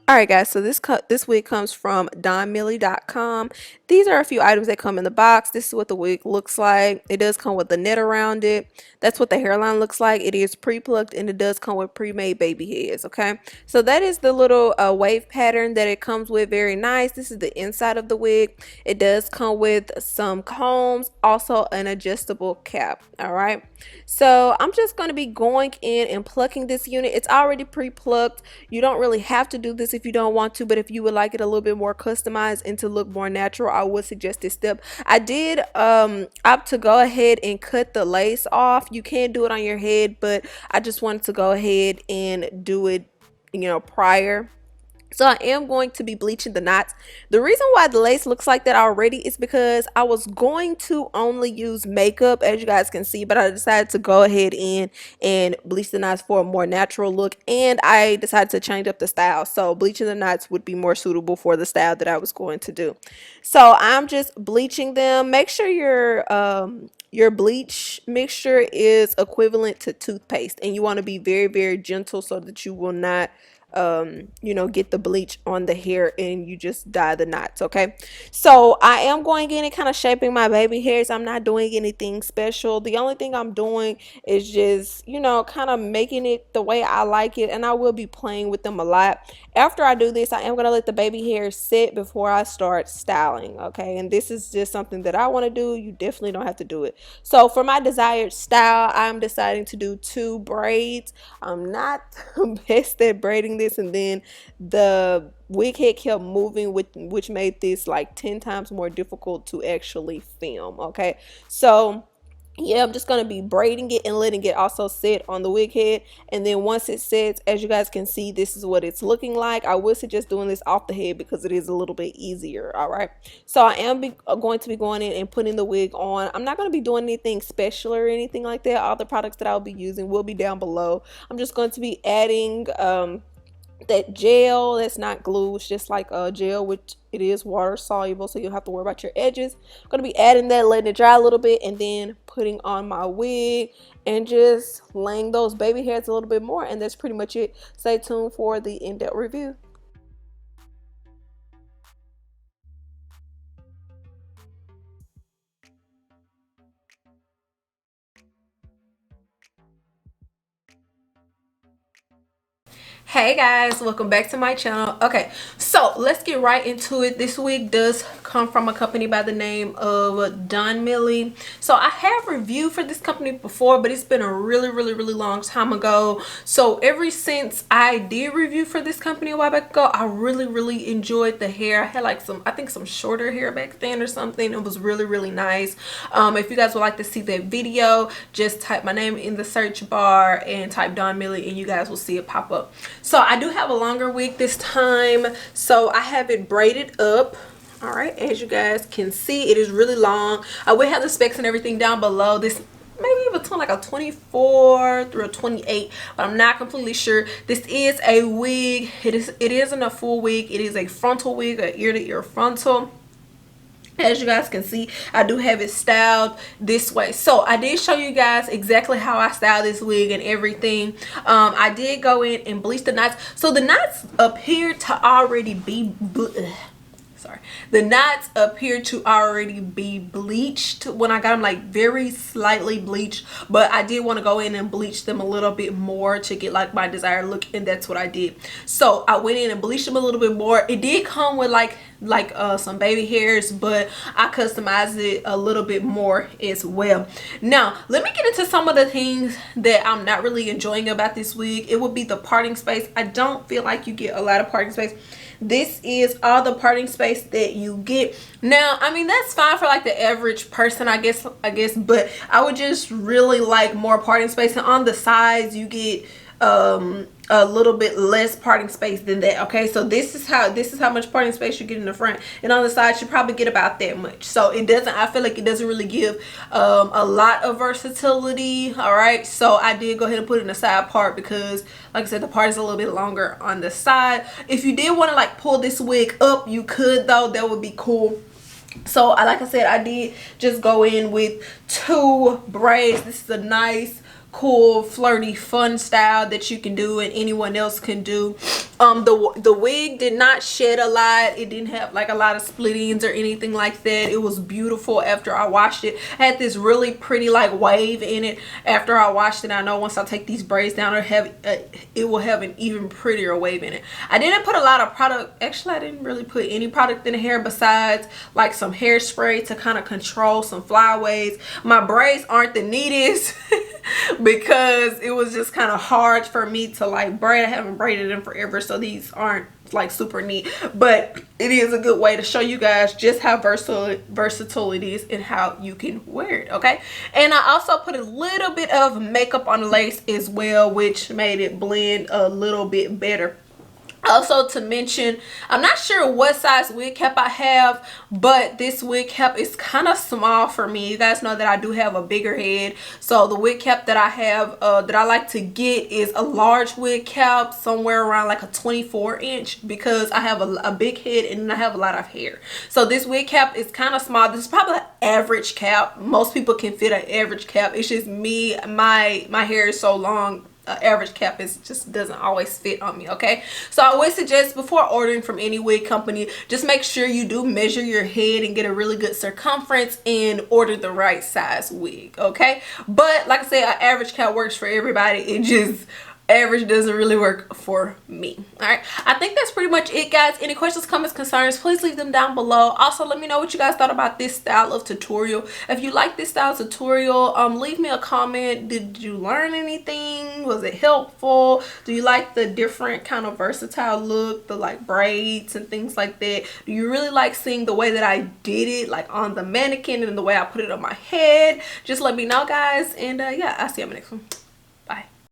Alright guys, so this wig comes from Donmily.com. These are a few items that come in the box. This is what the wig looks like. It does come with the net around it. That's what the hairline looks like. It is pre-plucked and it does come with pre-made baby hairs, okay? So that is the little wave pattern that it comes with. Very nice. This is the inside of the wig. It does come with some combs, also an adjustable cap, alright? So I'm just going to be going in and plucking this unit. It's already pre-plucked. You don't really have to do this if you don't want to, but if you would like it a little bit more customized and to look more natural, I would suggest this step. I did opt to go ahead and cut the lace off. You can do it on your head, but I just wanted to go ahead and do it, prior. So I am going to be bleaching the knots. The reason why the lace looks like that already is because I was going to only use makeup, as you guys can see, but I decided to go ahead in and bleach the knots for a more natural look, and I decided to change up the style. So bleaching the knots would be more suitable for the style that I was going to do. So I'm just bleaching them. Make sure your bleach mixture is equivalent to toothpaste, and you want to be very, very gentle so that you will not get the bleach on the hair and you just dye the knots. Okay, so I am going in and kind of shaping my baby hairs. I'm not doing anything special. The only thing I'm doing is just kind of making it the way I like it, and I will be playing with them a lot. After I do this, I am going to let the baby hairs sit before I start styling. Okay, and this is just something that I want to do. You definitely don't have to do it. So for my desired style, I'm deciding to do 2 braids. I'm not the best at braiding this, and then the wig head kept moving, which made this like 10 times more difficult to actually film. Okay, so yeah, I'm just going to be braiding it and letting it also sit on the wig head, and then once it sets, as you guys can see, this is what it's looking like. I would suggest doing this off the head because it is a little bit easier. All right, so I am going to be going in and putting the wig on. I'm not going to be doing anything special or anything like that. All the products that I'll be using will be down below. I'm just going to be adding that gel. That's not glue, it's just like a gel, which it is water soluble, so you'll have to worry about your edges. I'm going to be adding that, letting it dry a little bit, and then putting on my wig and just laying those baby hairs a little bit more, and that's pretty much it. Stay tuned for the in-depth review. Hey guys, welcome back to my channel. Okay, so let's get right into it. This wig does come from a company by the name of Donmily. So I have reviewed for this company before, but it's been a really long time ago. So ever since I did review for this company a while back ago, I really enjoyed the hair. I had like some shorter hair back then or something. It was really nice. If you guys would like to see that video, just type my name in the search bar and type Donmily and you guys will see it pop up. So I do have a longer wig this time, so I have it braided up. All right, as you guys can see, it is really long. I will have the specs and everything down below. This maybe between like a 24 through a 28, but I'm not completely sure. This is a wig. It isn't a full wig. It is a frontal wig, a ear to ear frontal. As you guys can see, I do have it styled this way. So I did show you guys exactly how I style this wig and everything. I did go in and bleach the knots. So the knots appear to already be the knots appear to already be bleached when I got them, like very slightly bleached, but I did want to go in and bleach them a little bit more to get like my desired look, and that's what I did. So I went in and bleached them a little bit more. It did come with like some baby hairs, but I customized it a little bit more as well. Now let me get into some of the things that I'm not really enjoying about this wig. It would be the parting space. I don't feel like you get a lot of parting space. This is all the parting space that you get. Now I mean, that's fine for like the average person, I guess, but I would just really like more parting space, and on the sides you get a little bit less parting space than that. Okay, so this is how much parting space you get in the front, and on the side you probably get about that much. So it doesn't, I feel like it doesn't really give a lot of versatility. All right, so I did go ahead and put it in the side part because like I said, the part is a little bit longer on the side. If you did want to like pull this wig up, you could though. That would be cool. So like I said, I did just go in with 2 braids. This is a nice, cool, flirty, fun style that you can do and anyone else can do. The wig did not shed a lot. It didn't have like a lot of split ends or anything like that. It was beautiful after I washed it. I had this really pretty like wave in it after I washed it. I know once I take these braids down, it will have an even prettier wave in it. I didn't put a lot of product. Actually, I didn't really put any product in the hair besides like some hairspray to kind of control some flyaways. My braids aren't the neatest because it was just kind of hard for me to like braid. I haven't braided them forever, so these aren't like super neat, but it is a good way to show you guys just how versatile it is and how you can wear it. Okay, and I also put a little bit of makeup on the lace as well, which made it blend a little bit better. Also to mention, I'm not sure what size wig cap I have, but this wig cap is kind of small for me. You guys know that I do have a bigger head, so the wig cap that I have that I like to get is a large wig cap, somewhere around like a 24-inch, because I have a big head and I have a lot of hair. So this wig cap is kind of small. This is probably an average cap. Most people can fit an average cap. It's just me, my hair is so long, average cap just doesn't always fit on me. Okay, so I always suggest before ordering from any wig company, just make sure you do measure your head and get a really good circumference and order the right size wig. Okay, but like I said, an average cap works for everybody. It just average doesn't really work for me. All right, I think that's pretty much it, guys. Any questions, comments, concerns, please leave them down below. Also, let me know what you guys thought about this style of tutorial. If you like this style of tutorial, leave me a comment. Did you learn anything? Was it helpful? Do you like the different kind of versatile look, the like braids and things like that? Do you really like seeing the way that I did it, like on the mannequin, and the way I put it on my head? Just let me know, guys, and yeah, I'll see you on the next one. Bye.